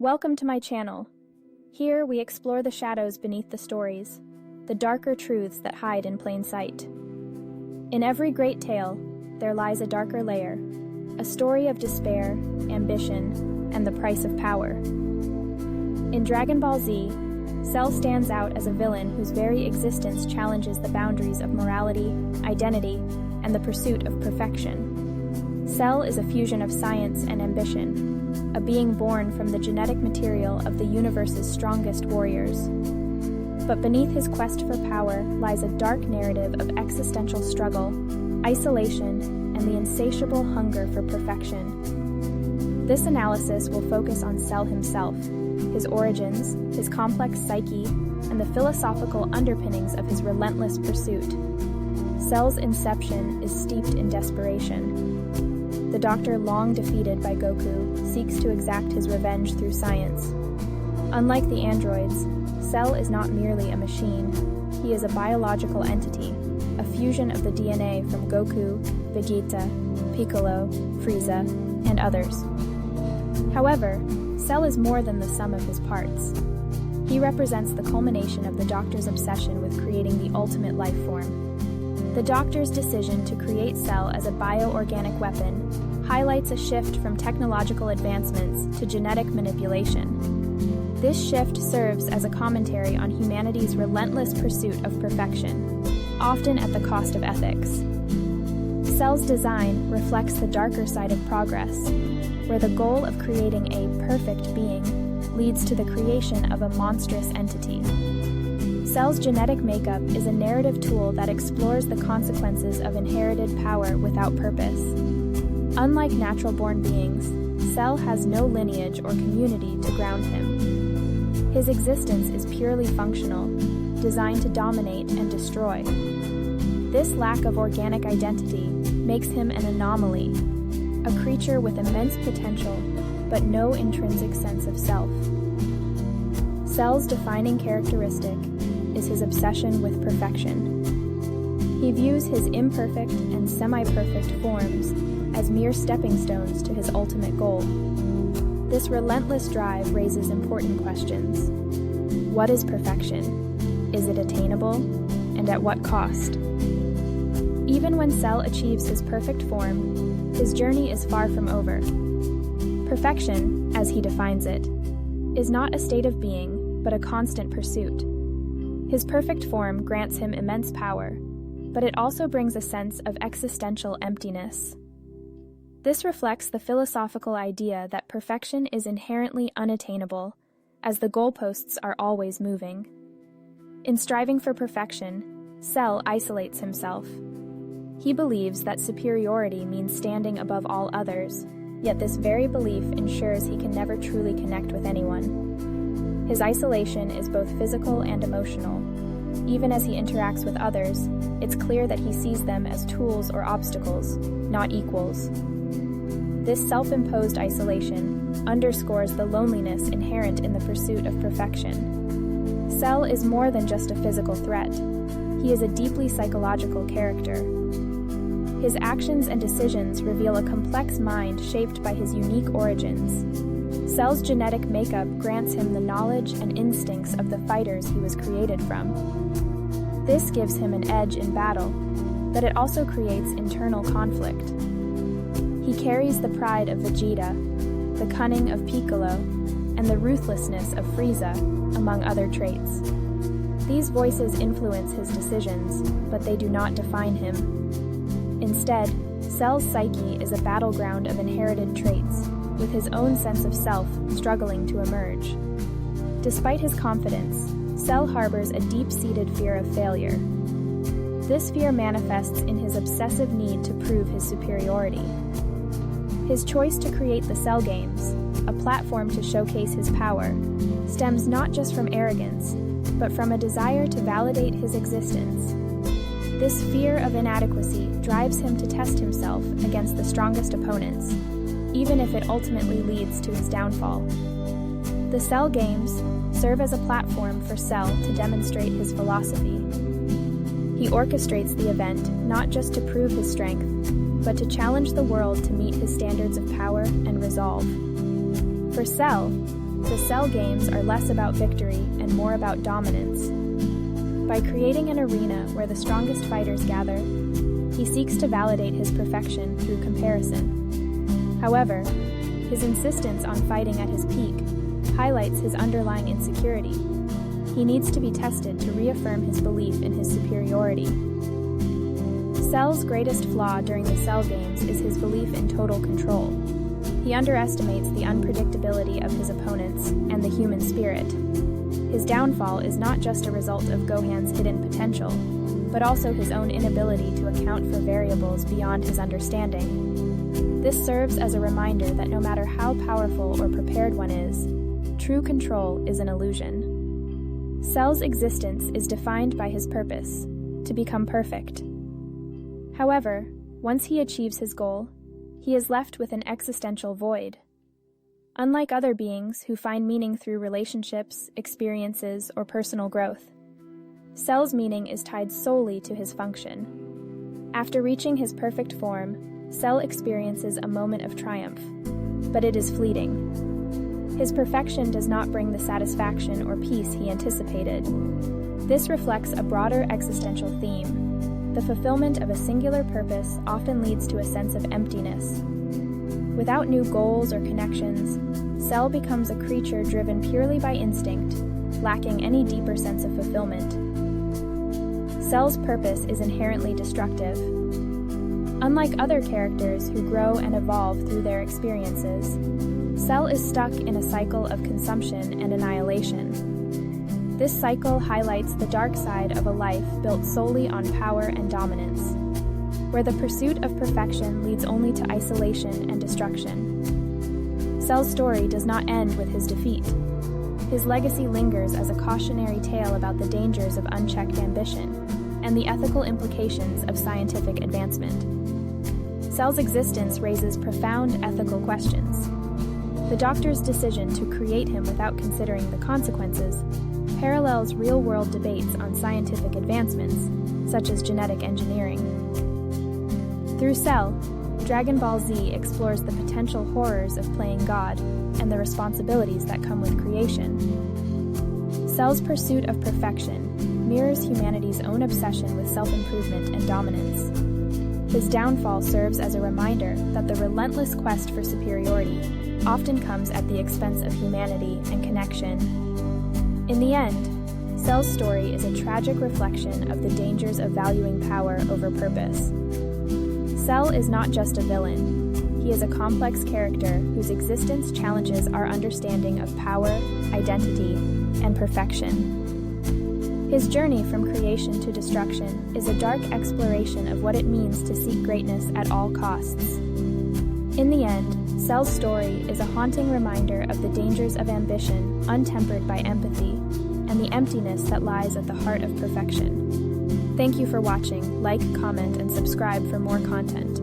Welcome to my channel. Here we explore the shadows beneath the stories, the darker truths that hide in plain sight. In every great tale, there lies a darker layer, a story of despair, ambition, and the price of power. In Dragon Ball Z, Cell stands out as a villain whose very existence challenges the boundaries of morality, identity, and the pursuit of perfection. Cell is a fusion of science and ambition, a being born from the genetic material of the universe's strongest warriors. But beneath his quest for power lies a dark narrative of existential struggle, isolation, and the insatiable hunger for perfection. This analysis will focus on Cell himself, his origins, his complex psyche, and the philosophical underpinnings of his relentless pursuit. Cell's inception is steeped in desperation. The Doctor, long defeated by Goku, seeks to exact his revenge through science. Unlike the androids, Cell is not merely a machine. He is a biological entity, a fusion of the DNA from Goku, Vegeta, Piccolo, Frieza, and others. However, Cell is more than the sum of his parts. He represents the culmination of the Doctor's obsession with creating the ultimate life form. The Doctor's decision to create Cell as a bioorganic weapon highlights a shift from technological advancements to genetic manipulation. This shift serves as a commentary on humanity's relentless pursuit of perfection, often at the cost of ethics. Cell's design reflects the darker side of progress, where the goal of creating a perfect being leads to the creation of a monstrous entity. Cell's genetic makeup is a narrative tool that explores the consequences of inherited power without purpose. Unlike natural-born beings, Cell has no lineage or community to ground him. His existence is purely functional, designed to dominate and destroy. This lack of organic identity makes him an anomaly, a creature with immense potential, but no intrinsic sense of self. Cell's defining characteristic is his obsession with perfection. He views his imperfect and semi-perfect forms as mere stepping stones to his ultimate goal. This relentless drive raises important questions. What is perfection? Is it attainable? And at what cost? Even when Cell achieves his perfect form, his journey is far from over. Perfection, as he defines it, is not a state of being, but a constant pursuit. His perfect form grants him immense power, but it also brings a sense of existential emptiness. This reflects the philosophical idea that perfection is inherently unattainable, as the goalposts are always moving. In striving for perfection, Cell isolates himself. He believes that superiority means standing above all others, yet this very belief ensures he can never truly connect with anyone. His isolation is both physical and emotional. Even as he interacts with others, it's clear that he sees them as tools or obstacles, not equals. This self-imposed isolation underscores the loneliness inherent in the pursuit of perfection. Cell is more than just a physical threat. He is a deeply psychological character. His actions and decisions reveal a complex mind shaped by his unique origins. Cell's genetic makeup grants him the knowledge and instincts of the fighters he was created from. This gives him an edge in battle, but it also creates internal conflict. He carries the pride of Vegeta, the cunning of Piccolo, and the ruthlessness of Frieza, among other traits. These voices influence his decisions, but they do not define him. Instead, Cell's psyche is a battleground of inherited traits, with his own sense of self struggling to emerge. Despite his confidence, Cell harbors a deep-seated fear of failure. This fear manifests in his obsessive need to prove his superiority. His choice to create the Cell Games, a platform to showcase his power, stems not just from arrogance, but from a desire to validate his existence. This fear of inadequacy drives him to test himself against the strongest opponents, even if it ultimately leads to his downfall. The Cell Games serve as a platform for Cell to demonstrate his philosophy. He orchestrates the event not just to prove his strength, but to challenge the world to meet his standards of power and resolve. For Cell, the Cell games are less about victory and more about dominance. By creating an arena where the strongest fighters gather, he seeks to validate his perfection through comparison. However, his insistence on fighting at his peak highlights his underlying insecurity. He needs to be tested to reaffirm his belief in his superiority. Cell's greatest flaw during the Cell games is his belief in total control. He underestimates the unpredictability of his opponents and the human spirit. His downfall is not just a result of Gohan's hidden potential, but also his own inability to account for variables beyond his understanding. This serves as a reminder that no matter how powerful or prepared one is, true control is an illusion. Cell's existence is defined by his purpose, to become perfect. However, once he achieves his goal, he is left with an existential void. Unlike other beings who find meaning through relationships, experiences, or personal growth, Cell's meaning is tied solely to his function. After reaching his perfect form, Cell experiences a moment of triumph, but it is fleeting. His perfection does not bring the satisfaction or peace he anticipated. This reflects a broader existential theme. The fulfillment of a singular purpose often leads to a sense of emptiness. Without new goals or connections, Cell becomes a creature driven purely by instinct, lacking any deeper sense of fulfillment. Cell's purpose is inherently destructive. Unlike other characters who grow and evolve through their experiences, Cell is stuck in a cycle of consumption and annihilation. This cycle highlights the dark side of a life built solely on power and dominance, where the pursuit of perfection leads only to isolation and destruction. Cell's story does not end with his defeat. His legacy lingers as a cautionary tale about the dangers of unchecked ambition and the ethical implications of scientific advancement. Cell's existence raises profound ethical questions. The Doctor's decision to create him without considering the consequences parallels real-world debates on scientific advancements, such as genetic engineering. Through Cell, Dragon Ball Z explores the potential horrors of playing God and the responsibilities that come with creation. Cell's pursuit of perfection mirrors humanity's own obsession with self-improvement and dominance. His downfall serves as a reminder that the relentless quest for superiority often comes at the expense of humanity and connection. In the end, Cell's story is a tragic reflection of the dangers of valuing power over purpose. Cell is not just a villain. He is a complex character whose existence challenges our understanding of power, identity, and perfection. His journey from creation to destruction is a dark exploration of what it means to seek greatness at all costs. In the end, Cell's story is a haunting reminder of the dangers of ambition untempered by empathy and the emptiness that lies at the heart of perfection. Thank you for watching. Like, comment, and subscribe for more content.